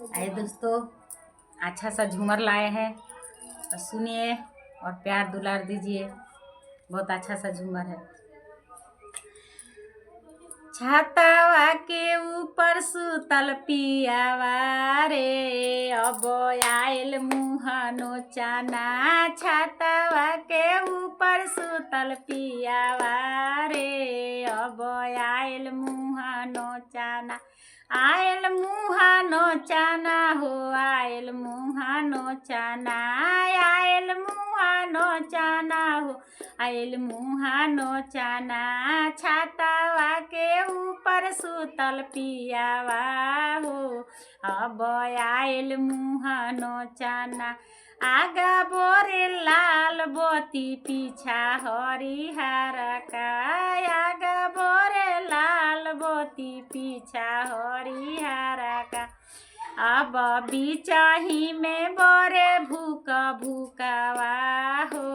आए दोस्तों, अच्छा सा झूमर लाए हैं और सुनिए और प्यार दुलार दीजिए। बहुत अच्छा सा झूमर है। छातावा के ऊपर सुतल पियावा रे, अब आयल मुहनो चाना। छातावा के ऊपर सुतल पियावा रे, अब आयल मुहनो चाना। आयल मुहानो चाना हो, आयल मुहानो चाना। आयल मुहानो चाना हो, आयल मुहानो चाना। छातावा के ऊपर सुतल पियावा हो, अब आयल मुहानो चाना। आगा बोरे लाल बोती पीछा हरिहर का। आगा बोरे लाल बोती पीछा हरिहर का। अब बिचाही में बोरे भूक भूकवा हो,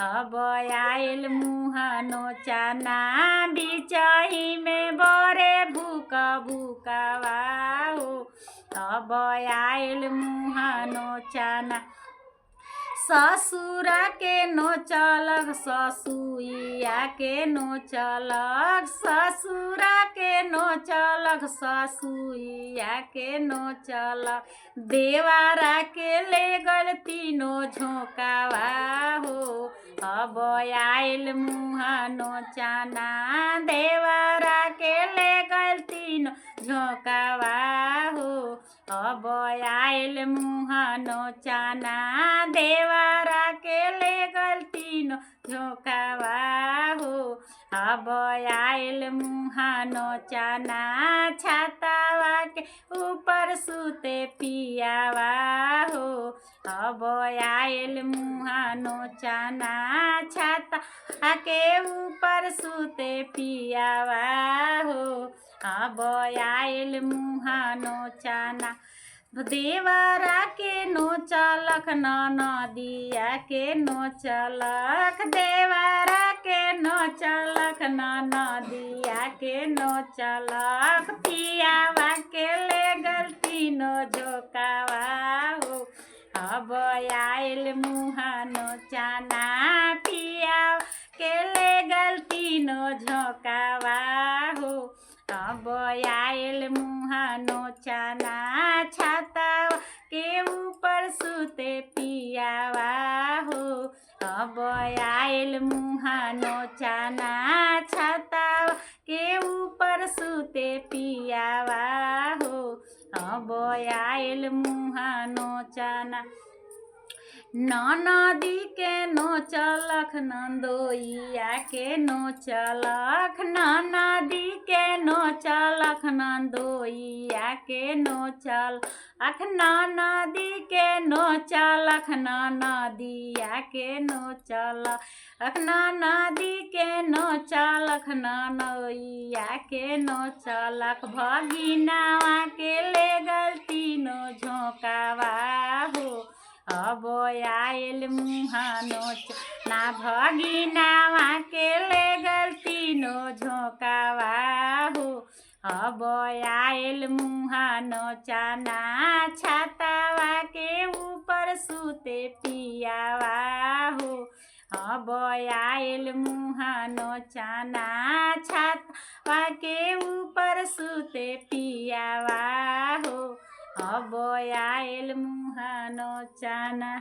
अब आयल मुहनो चाना। बिचाही में बोरे भूक भूकवा हो, अब आयल मुहनो चाना। ससुरा के नोचलक ससुइया के नोचलक। ससुरा के नोचलक ससुइया के नोचलक। देवारा के ले गल तीनों झोंकावा हो, अब आयल मुहनो चाना। देवारा के ले गल तीनों झोंकावा हो, अब आयल मुहनो चाना। देवारा के ले गल तीनों झोंकावा हो, अब आयल मुहनो चाना। छातावा के ऊपर सुते पियावा हो, अब आयल मुहनो चाना। छाता के ऊपर सुते पियावा हो, अब आयल मुहनो चाना। देवरा के नोचलक ननदिया के नोचलक। देवरा के नोचलक ननदिया के नोचलक। पियावा के ले गल तीनों झोंकावा हो, अब आयल मुहनो चाना। पियावा के ले गल तीनों झोंकावा हो, अब आयल मुहनो चाना। छातावा के ऊपर सुते पियावा हो, अब आयल मुहनो चाना। छातावा के ऊपर सुते पियावा हो, अब आयल मुहनो चाना। ननदी के नोचलक नंदोइया के नोचलक। ननदी के नोचलक नंदोइया के नोचलक। ननदी के नोचलक ननदिया के नोचलक। ननदी के नोचलक ननोइया के नोचलक। भगिनावा के ले गल तीनों झोंकावा हो, अब आयल मुहनो चाना। भगिनावा के ले गल तीनों झोंकावा हो, अब आयल मुहनो चाना। छातावा के ऊपर सुते पियावा हो, अब आयल मुहनो चाना। छातावा के ऊपर सुते पियावा हो, अब आयल मुहनो चाना।